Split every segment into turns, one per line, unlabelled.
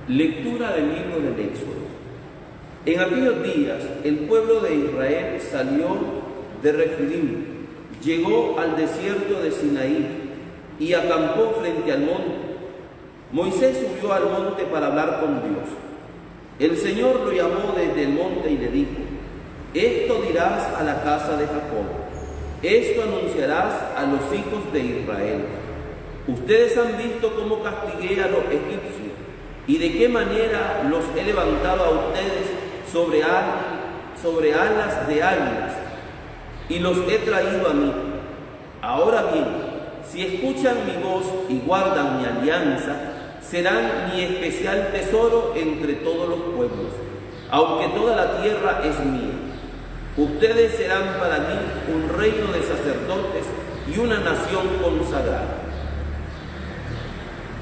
Lectura del libro del Éxodo. En aquellos días el pueblo de Israel salió de Refidim, llegó al desierto de Sinaí y acampó frente al monte. Moisés subió al monte para hablar con Dios. El Señor lo llamó desde el monte y le dijo: esto dirás a la casa de Jacob, esto anunciarás a los hijos de Israel. Ustedes han visto cómo castigué a los egipcios y de qué manera los he levantado a ustedes sobre alas de águilas y los he traído a mí. Ahora bien, si escuchan mi voz y guardan mi alianza, serán mi especial tesoro entre todos los pueblos, aunque toda la tierra es mía. Ustedes serán para mí un reino de sacerdotes y una nación consagrada.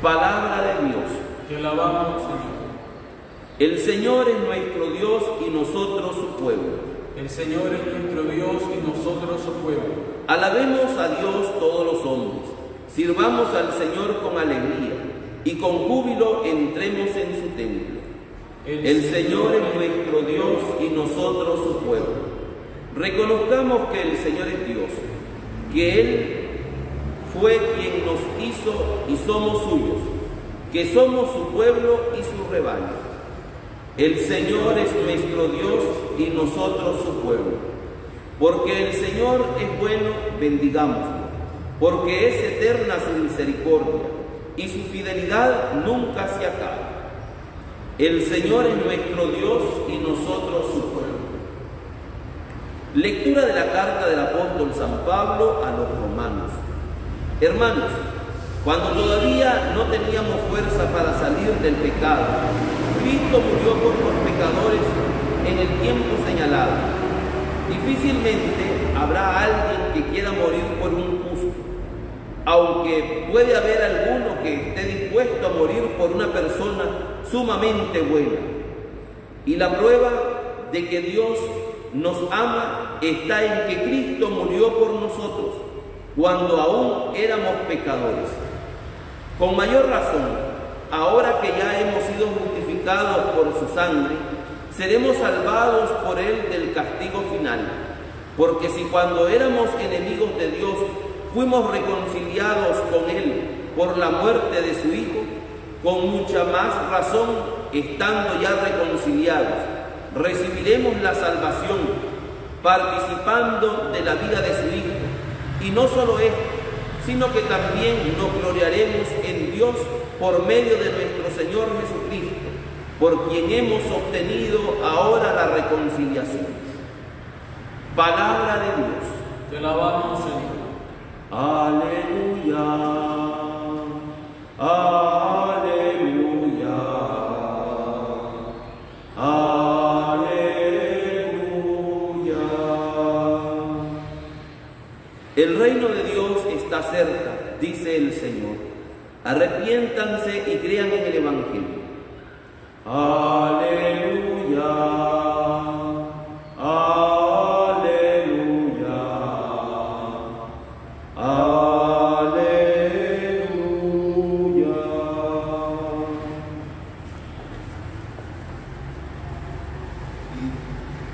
Palabra de Dios.
Te alabamos, Señor.
El Señor es nuestro Dios y nosotros su pueblo.
El Señor es nuestro Dios y nosotros su pueblo.
Alabemos a Dios todos los hombres. Sirvamos al Señor con alegría y con júbilo entremos en su templo. El Señor es nuestro Dios y nosotros su pueblo. Reconozcamos que el Señor es Dios, que Él fue quien nos hizo y somos suyos, que somos su pueblo y su rebaño. El Señor es nuestro Dios y nosotros su pueblo. Porque el Señor es bueno, bendigámoslo, porque es eterna su misericordia y su fidelidad nunca se acaba. El Señor es nuestro Dios y nosotros su pueblo. Lectura de la carta del apóstol San Pablo a los romanos. Hermanos, cuando todavía no teníamos fuerza para salir del pecado, Cristo murió por los pecadores en el tiempo señalado. Difícilmente habrá alguien que quiera morir por un justo, aunque puede haber alguno que esté dispuesto a morir por una persona sumamente buena. Y la prueba de que Dios nos ama está en que Cristo murió por nosotros cuando aún éramos pecadores. Con mayor razón, ahora que ya hemos sido justificados por su sangre, seremos salvados por Él del castigo final. Porque si cuando éramos enemigos de Dios fuimos reconciliados con Él por la muerte de su Hijo, con mucha más razón, estando ya reconciliados, recibiremos la salvación participando de la vida de su Hijo. Y no solo esto, sino que también nos gloriaremos en Dios por medio de nuestro Señor Jesucristo, por quien hemos obtenido ahora la reconciliación. Palabra de Dios.
Te alabamos, Señor.
Aleluya. Aleluya. Aleluya. El reino de Dios está cerca, dice el Señor. Arrepiéntanse y crean en el Evangelio. Aleluya. Aleluya. Aleluya.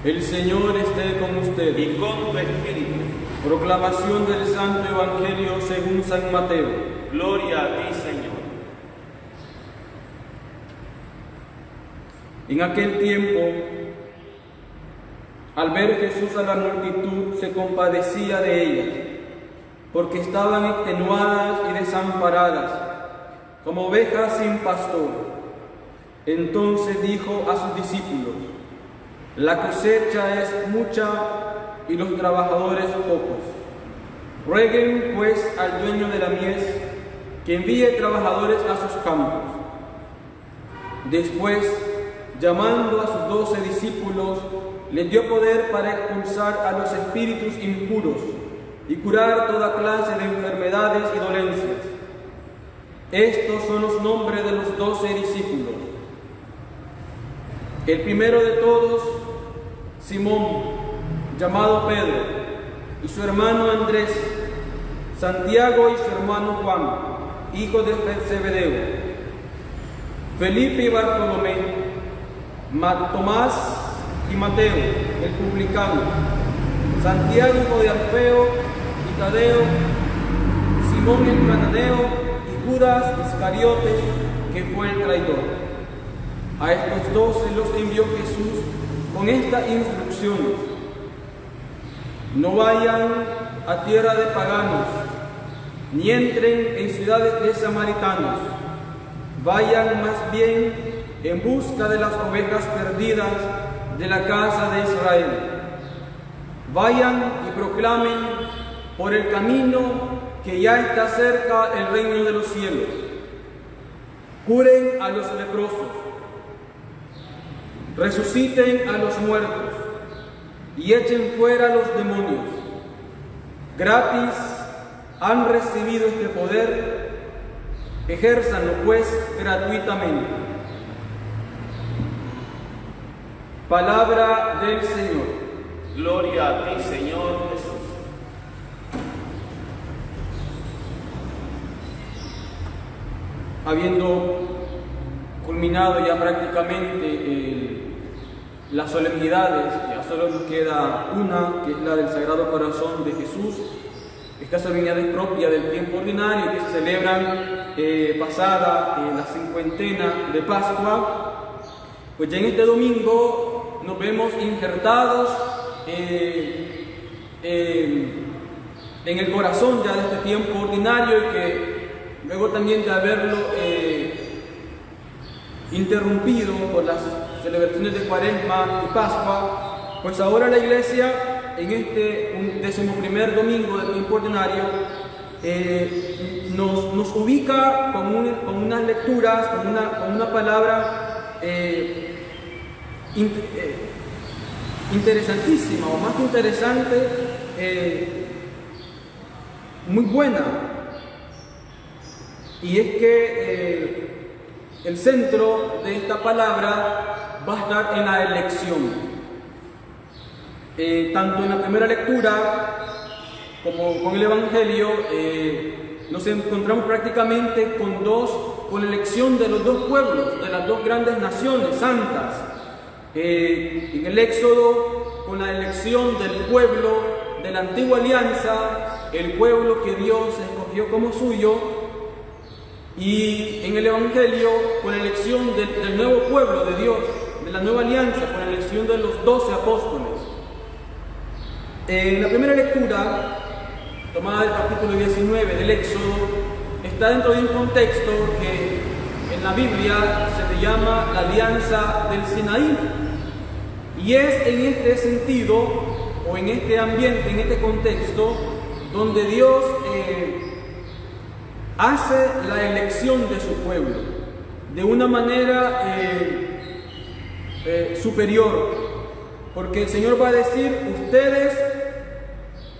El Señor esté con ustedes.
Y con tu espíritu.
Proclamación del Santo Evangelio según San Mateo.
Gloria a ti, Señor.
En aquel tiempo, al ver Jesús a la multitud, se compadecía de ellas, porque estaban extenuadas y desamparadas, como ovejas sin pastor. Entonces dijo a sus discípulos: la cosecha es mucha y los trabajadores pocos. Rueguen pues al dueño de la mies que envíe trabajadores a sus campos. Después, llamando a sus 12 discípulos, les dio poder para expulsar a los espíritus impuros y curar toda clase de enfermedades y dolencias. Estos son los nombres de los 12 discípulos. El primero de todos, Simón, llamado Pedro, y su hermano Andrés, Santiago y su hermano Juan, hijo de Zebedeo, Felipe y Bartolomé, Tomás y Mateo, el publicano, Santiago hijo de Alfeo y Tadeo, Simón el cananeo y Judas Iscariote, que fue el traidor. A estos 12 los envió Jesús con estas instrucciones: no vayan a tierra de paganos, ni entren en ciudades de samaritanos, vayan más bien en busca de las ovejas perdidas de la casa de Israel. Vayan y proclamen por el camino que ya está cerca el reino de los cielos. Curen a los leprosos, resuciten a los muertos y echen fuera a los demonios. Gratis han recibido este poder, ejérzanlo pues gratuitamente. Palabra del Señor.
Gloria a ti, Señor Jesús.
Habiendo culminado ya prácticamente las solemnidades, ya solo nos queda una, que es la del Sagrado Corazón de Jesús. Esta solemnidad es propia del tiempo ordinario que se celebran pasada la cincuentena de Pascua. Pues ya en este domingo nos vemos injertados en el corazón ya de este tiempo ordinario, y que luego también de haberlo interrumpido por las celebraciones de Cuaresma y Pascua, pues ahora la Iglesia en este 11º domingo del tiempo ordinario nos ubica con unas lecturas, con una palabra interesantísima, o más que interesante, muy buena. Y es que el centro de esta palabra va a estar en la elección. Tanto en la primera lectura como con el Evangelio nos encontramos prácticamente con la elección de los dos pueblos, de las dos grandes naciones santas. En el Éxodo, con la elección del pueblo de la antigua alianza, el pueblo que Dios escogió como suyo, y en el Evangelio, con la elección del nuevo pueblo de Dios, de la nueva alianza, con la elección de los 12 apóstoles. En la primera lectura, tomada del capítulo 19 del Éxodo, está dentro de un contexto que en la Biblia se le llama la Alianza del Sinaí. Y es en este sentido, o en este ambiente, en este contexto, donde Dios hace la elección de su pueblo de una manera superior, porque el Señor va a decir: ustedes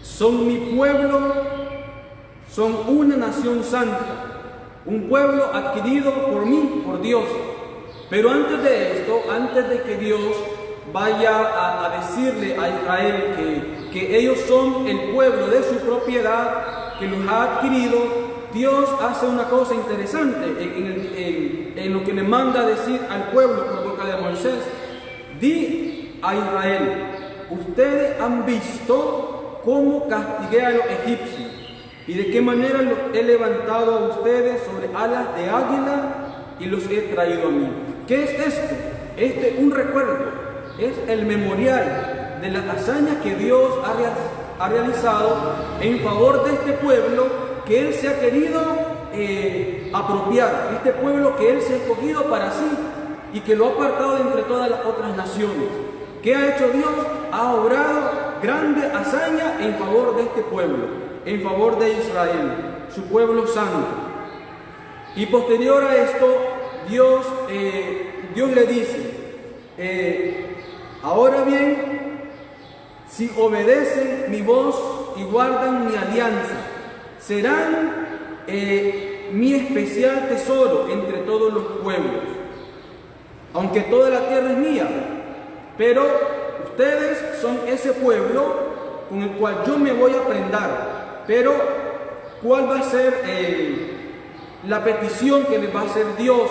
son mi pueblo, son una nación santa, un pueblo adquirido por mí, por Dios. Pero antes de esto, antes de que Dios vaya a decirle a Israel que ellos son el pueblo de su propiedad, que los ha adquirido, Dios hace una cosa interesante en lo que le manda a decir al pueblo por boca de Moisés. Di a Israel: ustedes han visto cómo castigué a los egipcios y de qué manera los he levantado a ustedes sobre alas de águila y los he traído a mí. ¿Qué es esto? Este es un recuerdo, es el memorial de las hazañas que Dios ha realizado en favor de este pueblo que Él se ha querido apropiar, este pueblo que Él se ha escogido para sí y que lo ha apartado de entre todas las otras naciones. ¿Qué ha hecho Dios? Ha obrado grande hazaña en favor de este pueblo, en favor de Israel, su pueblo santo. Y posterior a esto, Dios le dice: ahora bien, si obedecen mi voz y guardan mi alianza, serán mi especial tesoro entre todos los pueblos, aunque toda la tierra es mía. Pero ustedes son ese pueblo con el cual yo me voy a prendar. Pero ¿cuál va a ser la petición que les va a hacer Dios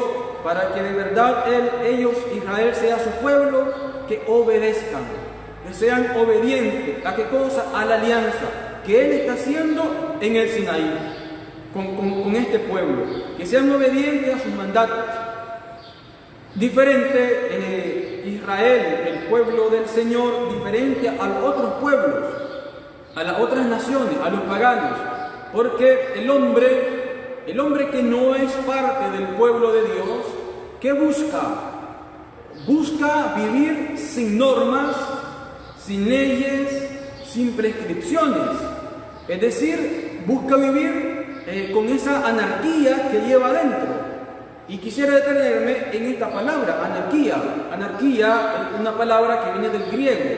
para que de verdad ellos, Israel, sea su pueblo, que obedezcan, que sean obedientes. ¿A qué cosa? A la alianza que Él está haciendo en el Sinaí con este pueblo, que sean obedientes a sus mandatos. Diferente Israel, el pueblo del Señor, diferente a los otros pueblos, a las otras naciones, a los paganos, porque el hombre que no es parte del pueblo de Dios, ¿qué busca? Busca vivir sin normas, sin leyes, sin prescripciones. Es decir, busca vivir con esa anarquía que lleva adentro. Y quisiera detenerme en esta palabra, anarquía. Anarquía es una palabra que viene del griego.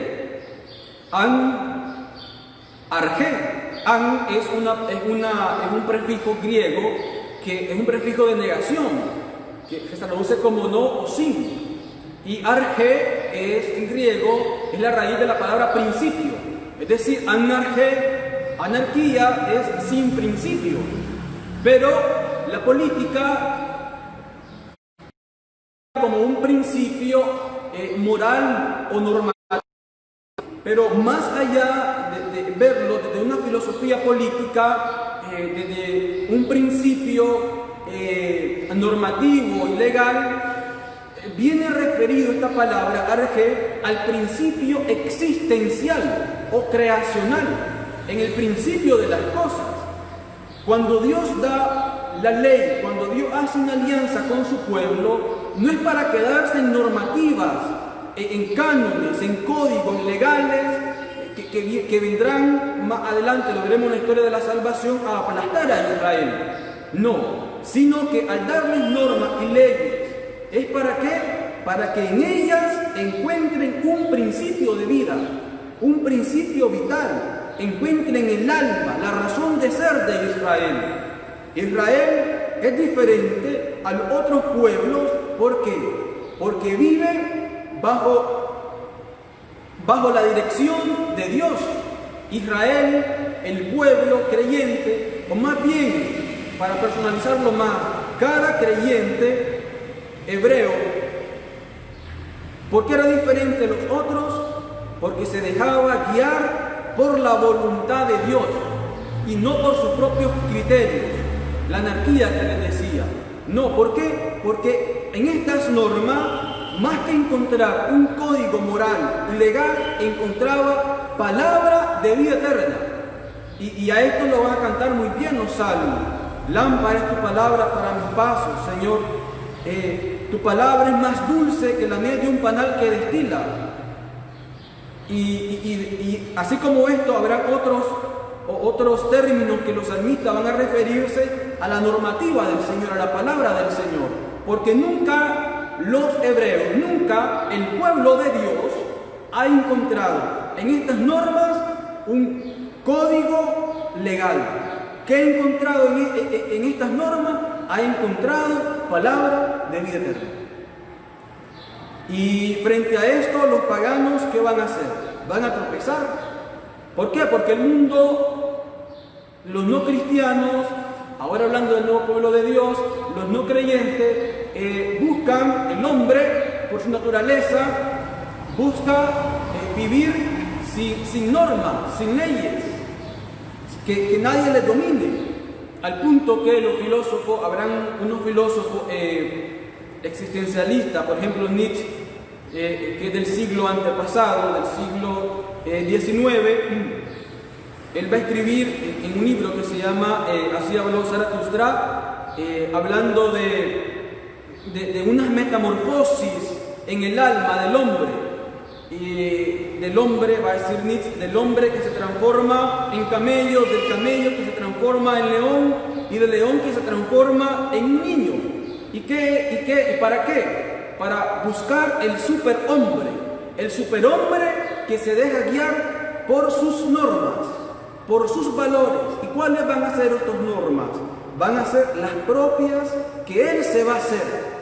Arge. An es un prefijo griego, que es un prefijo de negación, que se traduce como no o sin. Y arge en griego es la raíz de la palabra principio. Es decir, anarquía es sin principio. Pero la política como un principio moral o normal. Pero más allá de verlo desde una filosofía política, desde un principio normativo y legal, viene referido esta palabra arge al principio existencial o creacional, en el principio de las cosas. Cuando Dios da la ley, cuando Dios hace una alianza con su pueblo, no es para quedarse en normativas, en cánones, en códigos legales que vendrán más adelante, lo veremos en la historia de la salvación, a aplastar a Israel. No, sino que al darles normas y leyes, ¿es para qué? Para que en ellas encuentren un principio de vida, un principio vital, encuentren el alma, la razón de ser de Israel. Israel es diferente a los otros pueblos, ¿por qué? Porque vive bajo la dirección de Dios. Israel, el pueblo creyente, o más bien, para personalizarlo más, cada creyente hebreo, ¿por qué era diferente de los otros? Porque se dejaba guiar por la voluntad de Dios y no por sus propios criterios, la anarquía que les decía. No, ¿por qué? Porque en estas normas, más que encontrar un código moral y legal, encontraba palabra de vida eterna. Y a esto lo van a cantar muy bien los salmos. Lámpara es tu palabra para mis pasos, Señor. Tu palabra es más dulce que la miel de un panal que destila. Y así como esto, habrá otros términos que los salmistas van a referirse a la normativa del Señor, a la palabra del Señor. Porque nunca los hebreos, nunca el pueblo de Dios ha encontrado en estas normas un código legal. ¿Qué ha encontrado en estas normas? Ha encontrado palabra de vida eterna. Y frente a esto, los paganos, ¿qué van a hacer? Van a tropezar. ¿Por qué? Porque el mundo, los no cristianos, ahora hablando del nuevo pueblo de Dios, los no creyentes, buscan, el hombre, por su naturaleza, busca vivir sin normas, sin leyes, que nadie les domine. Al punto que los filósofos, habrán unos filósofos existencialistas, por ejemplo Nietzsche, que es del siglo antepasado, del siglo XIX, él va a escribir en un libro que se llama Así habló Zaratustra, hablando de unas metamorfosis en el alma del hombre. Del hombre, va a decir Nietzsche, del hombre que se transforma en camello, del camello que se transforma en león y del león que se transforma en un niño. ¿Y para qué? Para buscar el superhombre que se deja guiar por sus normas, por sus valores. ¿Y cuáles van a ser estas normas? Van a ser las propias que él se va a hacer.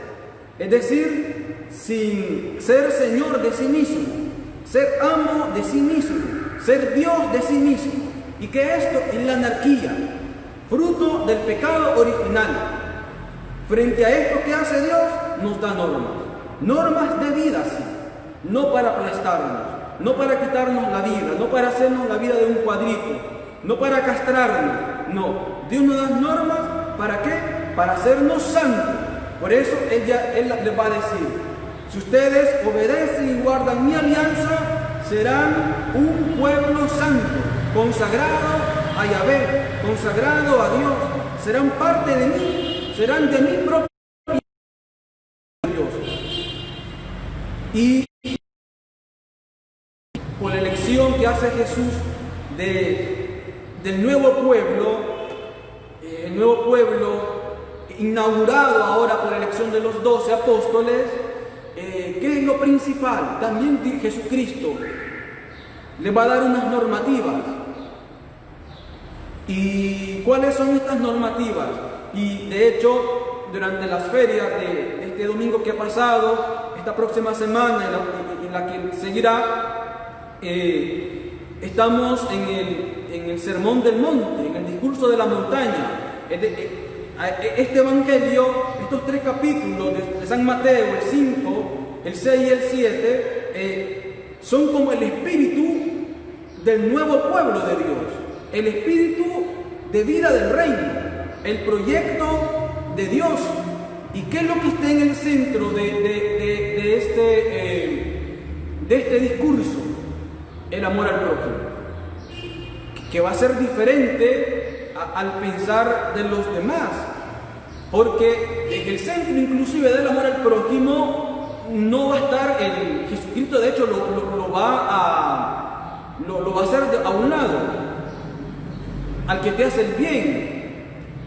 Es decir, sin ser señor de sí mismo, ser amo de sí mismo, ser Dios de sí mismo. Y que esto es la anarquía, fruto del pecado original. Frente a esto, ¿qué hace Dios? nos da normas. Normas de vida, sí. No para aplastarnos, no para quitarnos la vida, no para hacernos la vida de un cuadrito, no para castrarnos. No, Dios nos da normas, ¿para qué? Para hacernos santos. Por eso Él les va a decir: si ustedes obedecen y guardan mi alianza, serán un pueblo santo, consagrado a Yahvé, consagrado a Dios. Serán parte de mí, serán de mi propio Dios. Y por la elección que hace Jesús del nuevo pueblo, el nuevo pueblo inaugurado ahora por la elección de los 12 apóstoles, ¿qué es lo principal? También Jesucristo les va a dar unas normativas. ¿Y cuáles son estas normativas? Y de hecho, durante las ferias de este domingo que ha pasado, esta próxima semana en la que seguirá, estamos en el Sermón del Monte, en el discurso de la montaña. Este evangelio, estos 3 capítulos de San Mateo, el 5, el 6 y el 7, son como el espíritu del nuevo pueblo de Dios, el espíritu de vida del reino, el proyecto de Dios. ¿Y qué es lo que está en el centro de este discurso? El amor al prójimo, que va a ser diferente al pensar de los demás, porque en el centro inclusive del amor al prójimo no va a estar Jesucristo. De hecho lo va a hacer a un lado, al que te hace el bien,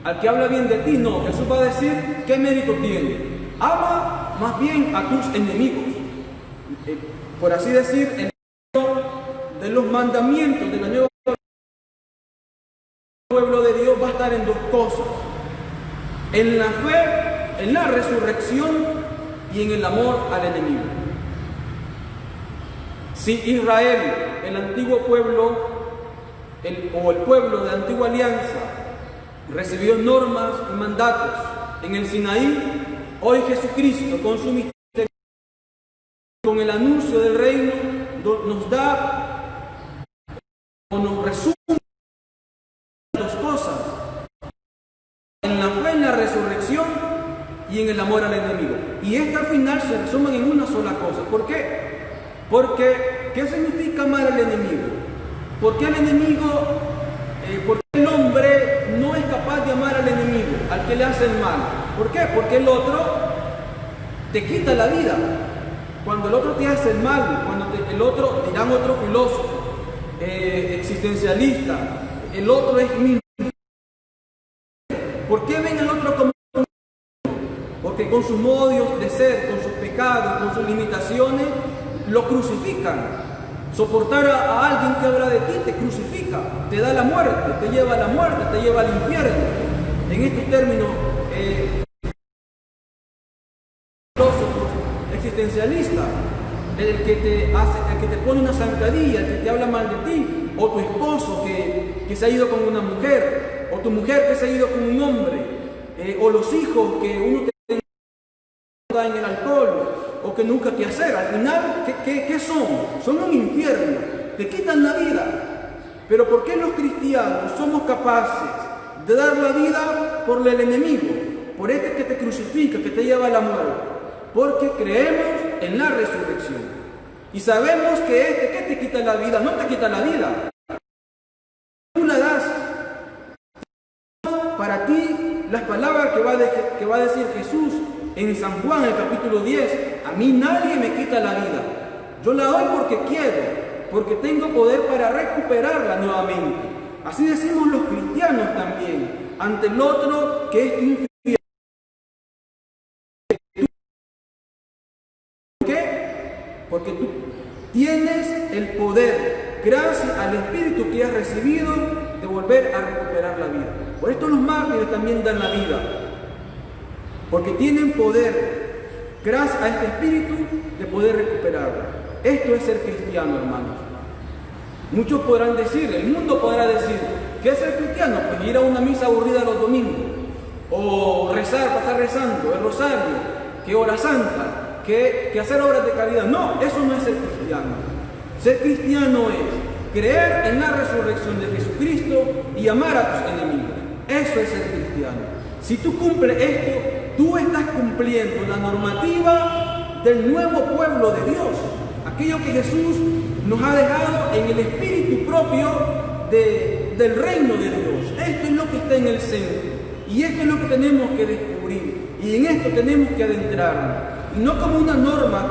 al que habla bien de ti. No, Jesús va a decir: ¿qué mérito tiene? Ama más bien a tus enemigos. Por así decir, el de los mandamientos de la nueva pueblo de Dios va a estar en 2 cosas: en la fe, en la resurrección y en el amor al enemigo. Si Israel, el antiguo pueblo, o el pueblo de la antigua alianza, recibió normas y mandatos en el Sinaí, hoy Jesucristo, con su misterio, con el anuncio del reino, nos da o nos resume 2 cosas: en la fe, en la resurrección y en el amor al enemigo. Y esta al final se resumen en una sola cosa. ¿Por qué? Porque, ¿qué significa amar al enemigo? ¿Por qué el enemigo, por qué el hombre no es capaz de amar al enemigo, al que le hace el mal? ¿Por qué? Porque el otro te quita la vida. Cuando el otro te hace el mal, el otro, dirán otro filósofo, existencialista, el otro es mi. ¿Por qué ven al otro como? Porque con sus modos de ser, con sus pecados, con sus limitaciones, lo crucifican. Soportar a alguien que habla de ti te crucifica, te da la muerte, te lleva a la muerte, te lleva al infierno. En estos términos filósofos existencialistas, el que te pone una zancadilla, el que te habla mal de ti, o tu esposo que se ha ido con una mujer, o tu mujer que se ha ido con un hombre, o los hijos que uno te en el alcohol, o que nunca te hacer. Al final, ¿qué son? Son un infierno, te quitan la vida. Pero ¿por qué los cristianos somos capaces de dar la vida por el enemigo? Por este que te crucifica, que te lleva a la muerte. Porque creemos en la resurrección. Y sabemos que que te quita la vida, no te quita la vida. Tú la das. Para ti, las palabras que va a decir Jesús en San Juan, el capítulo 10, a mí nadie me quita la vida. Yo la doy porque quiero, porque tengo poder para recuperarla nuevamente. Así decimos los cristianos también, ante el otro que es infiel. ¿Por qué? Porque tú tienes el poder, gracias al Espíritu que has recibido, de volver a recuperar la vida. Por esto los mártires también dan la vida, porque tienen poder, gracias a este Espíritu, de poder recuperarla. Esto es ser cristiano, hermanos. Muchos podrán decir, el mundo podrá decir, ¿qué es ser cristiano? Pues ir a una misa aburrida los domingos, o rezar, pasar rezando, el rosario, que hora santa, que hacer obras de caridad. No, eso no es ser cristiano. Ser cristiano es creer en la resurrección de Jesucristo y amar a tus enemigos. Eso es ser cristiano. Si tú cumples esto, tú estás cumpliendo la normativa del nuevo pueblo de Dios, aquello que Jesús nos ha dejado en el espíritu propio del reino de Dios. Esto es lo que está en el centro y esto es lo que tenemos que descubrir y en esto tenemos que adentrarnos, y no como una norma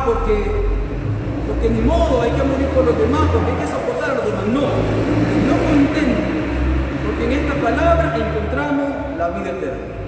porque ni modo hay que morir por los demás, porque hay que soportar a los demás. No contento, porque en esta palabra encontramos la vida eterna.